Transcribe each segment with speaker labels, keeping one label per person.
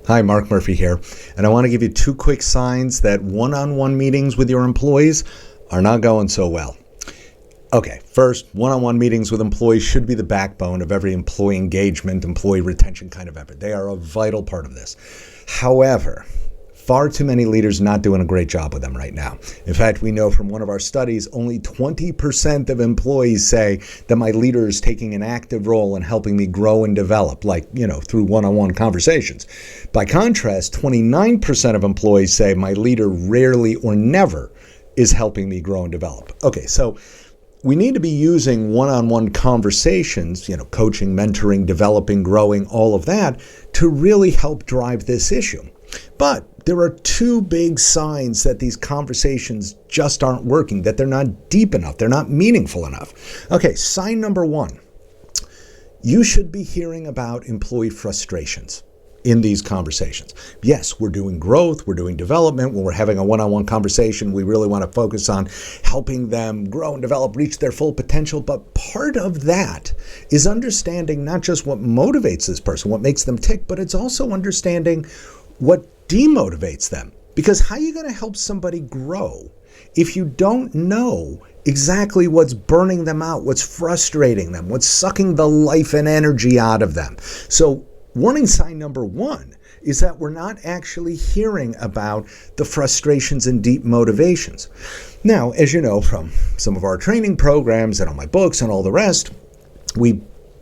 Speaker 1: Hi, Mark Murphy here, and I want to give you two quick signs that one-on-one meetings with your employees are not going so well. Okay, first, one-on-one meetings with employees should be the backbone of every employee engagement, employee retention kind of effort. They are a vital part of this. However, far too many leaders not doing a great job with them right now. In fact, we know from one of our studies, only 20% of employees say that my leader is taking an active role in helping me grow and develop, through one-on-one conversations. By contrast, 29% of employees say my leader rarely or never is helping me grow and develop. Okay, so we need to be using one-on-one conversations, coaching, mentoring, developing, growing, all of that, to really help drive this issue. But there are two big signs that these conversations just aren't working, that they're not deep enough, they're not meaningful enough. Okay, sign number one. You should be hearing about employee frustrations in these conversations. Yes, we're doing growth, we're doing development. When we're having a one-on-one conversation, we really want to focus on helping them grow and develop, reach their full potential. But part of that is understanding not just what motivates this person, what makes them tick, but it's also understanding what demotivates them. Because how are you going to help somebody grow if you don't know exactly what's burning them out, what's frustrating them, what's sucking the life and energy out of them? So warning sign number one is that we're not actually hearing about the frustrations and deep motivations. Now, as you know from some of our training programs and on my books and all the rest, we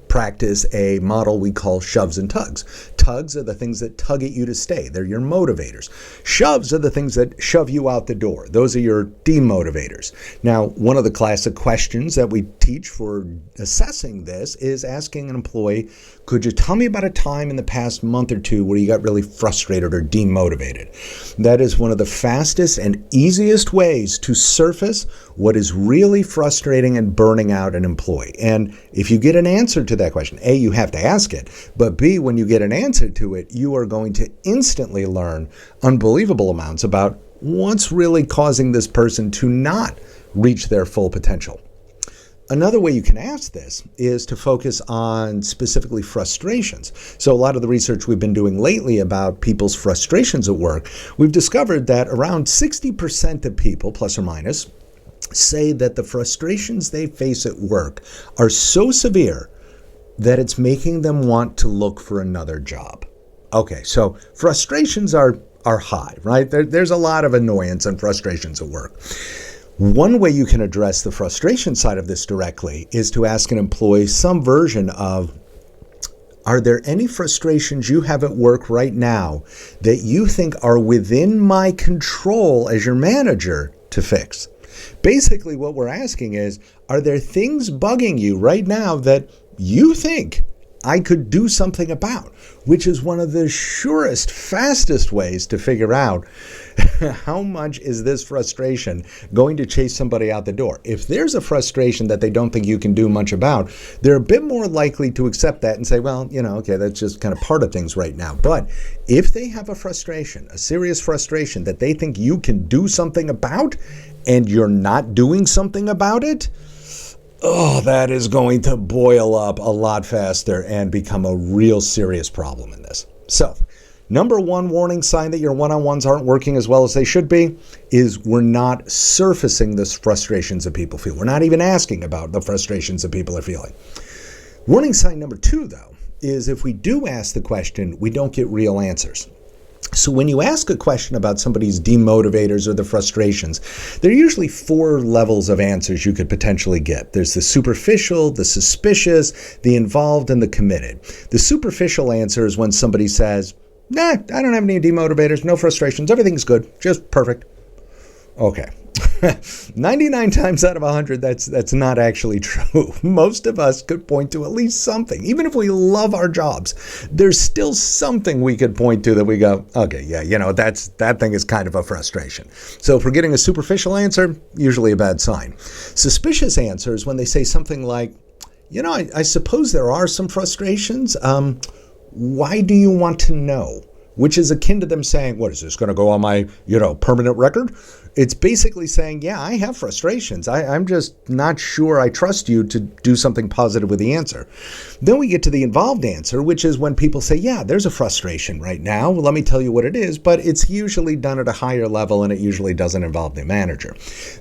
Speaker 1: practice a model we call shoves and tugs. Tugs are the things that tug at you to stay. They're your motivators. Shoves are the things that shove you out the door. Those are your demotivators. Now, one of the classic questions that we teach for assessing this is asking an employee, could you tell me about a time in the past month or two where you got really frustrated or demotivated? That is one of the fastest and easiest ways to surface what is really frustrating and burning out an employee. And if you get an answer to that question, A, you have to ask it, but B, when you get an answer to it, you are going to instantly learn unbelievable amounts about what's really causing this person to not reach their full potential. Another way you can ask this is to focus on specifically frustrations. So a lot of the research we've been doing lately about people's frustrations at work, we've discovered that around 60% of people, plus or minus, say that the frustrations they face at work are so severe that it's making them want to look for another job. Okay, so frustrations are high, right? There's a lot of annoyance and frustrations at work. One way you can address the frustration side of this directly is to ask an employee some version of, are there any frustrations you have at work right now that you think are within my control as your manager to fix? Basically, what we're asking is, are there things bugging you right now that you think I could do something about? Which is one of the surest, fastest ways to figure out how much is this frustration going to chase somebody out the door. If there's a frustration that they don't think you can do much about, they're a bit more likely to accept that and say, well, okay, that's just kind of part of things right now. But if they have a frustration, a serious frustration that they think you can do something about, and you're not doing something about it, that is going to boil up a lot faster and become a real serious problem in this. So, number one warning sign that your one-on-ones aren't working as well as they should be is we're not surfacing the frustrations that people feel. We're not even asking about the frustrations that people are feeling. Warning sign number two, though, is if we do ask the question, we don't get real answers. So when you ask a question about somebody's demotivators or the frustrations, there are usually four levels of answers you could potentially get. There's the superficial, the suspicious, the involved, and the committed. The superficial answer is when somebody says, nah, I don't have any demotivators, no frustrations, everything's good, just perfect. Okay. 99 times out of 100, that's not actually true. Most of us could point to at least something. Even if we love our jobs, there's still something we could point to that we go, okay, yeah, that thing is kind of a frustration. So if we're getting a superficial answer, usually a bad sign. Suspicious answers when they say something like, I suppose there are some frustrations. Why do you want to know? which is akin to them saying, what is this going to go on my, permanent record? It's basically saying, yeah, I have frustrations. I'm just not sure I trust you to do something positive with the answer. Then we get to the involved answer, which is when people say, yeah, there's a frustration right now. Well, let me tell you what it is, but it's usually done at a higher level and it usually doesn't involve the manager.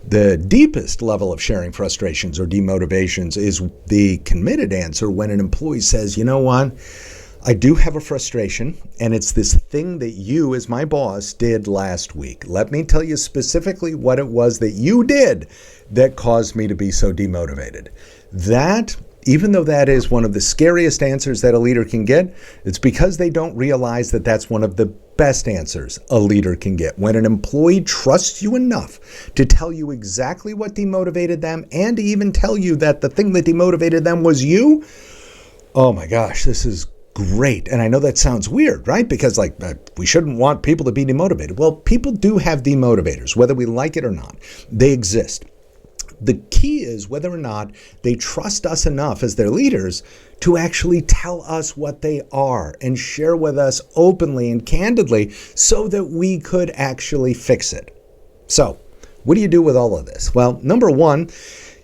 Speaker 1: The deepest level of sharing frustrations or demotivations is the committed answer when an employee says, you know what? I do have a frustration, and it's this thing that you, as my boss, did last week. Let me tell you specifically what it was that you did that caused me to be so demotivated. That, even though that is one of the scariest answers that a leader can get, it's because they don't realize that that's one of the best answers a leader can get. When an employee trusts you enough to tell you exactly what demotivated them and to even tell you that the thing that demotivated them was you, oh my gosh, this is great. And I know that sounds weird, right? Because we shouldn't want people to be demotivated. Well, people do have demotivators, whether we like it or not. They exist. The key is whether or not they trust us enough as their leaders to actually tell us what they are and share with us openly and candidly so that we could actually fix it. So, what do you do with all of this? Well, number one,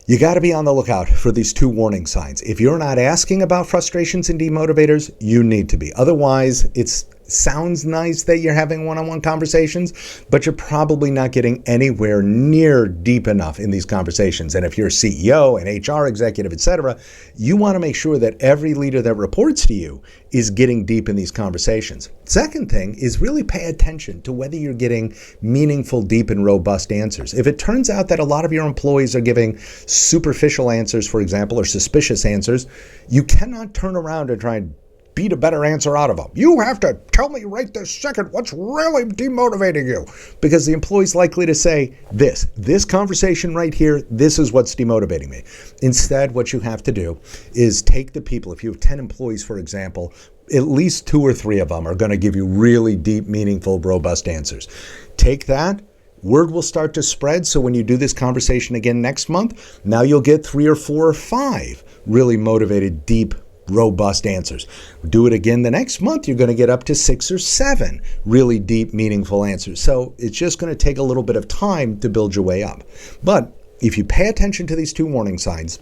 Speaker 1: you got to be on the lookout for these two warning signs. If you're not asking about frustrations and demotivators, you need to be. Otherwise, it sounds nice that you're having one-on-one conversations, but you're probably not getting anywhere near deep enough in these conversations. And if you're a CEO, an HR executive, etc., you want to make sure that every leader that reports to you is getting deep in these conversations. Second thing is really pay attention to whether you're getting meaningful, deep, and robust answers. If it turns out that a lot of your employees are giving superficial answers, for example, or suspicious answers, you cannot turn around and try and beat a better answer out of them. You have to tell me right this second what's really demotivating you, because the employee's likely to say this conversation right here, this is what's demotivating me. Instead, what you have to do is take the people. If you have 10 employees, for example, at least 2 or 3 of them are going to give you really deep, meaningful, robust answers. Take that. Word will start to spread, so when you do this conversation again next month, now you'll get 3 or 4 or 5 really motivated, deep, robust answers. Do it again the next month, you're going to get up to 6 or 7 really deep, meaningful answers. So it's just going to take a little bit of time to build your way up. But if you pay attention to these 2 warning signs,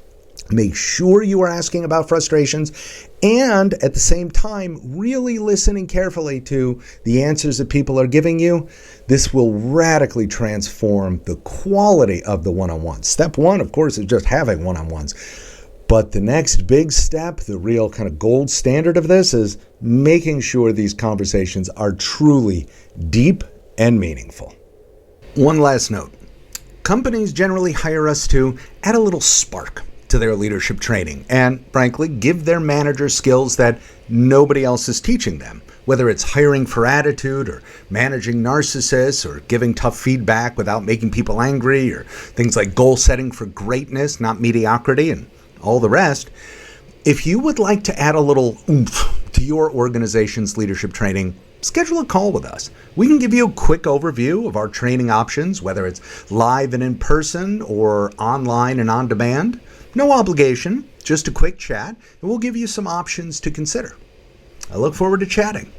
Speaker 1: make sure you are asking about frustrations and at the same time really listening carefully to the answers that people are giving you. This will radically transform the quality of the one-on-one. Step 1, of course, is just having one-on-ones. But the next big step, the real kind of gold standard of this, is making sure these conversations are truly deep and meaningful. One last note. Companies generally hire us to add a little spark to their leadership training and, frankly, give their managers skills that nobody else is teaching them. Whether it's hiring for attitude or managing narcissists or giving tough feedback without making people angry or things like goal setting for greatness, not mediocrity, and all the rest. If you would like to add a little oomph to your organization's leadership training, schedule a call with us. We can give you a quick overview of our training options, whether it's live and in person or online and on demand. No obligation, just a quick chat, and we'll give you some options to consider. I look forward to chatting.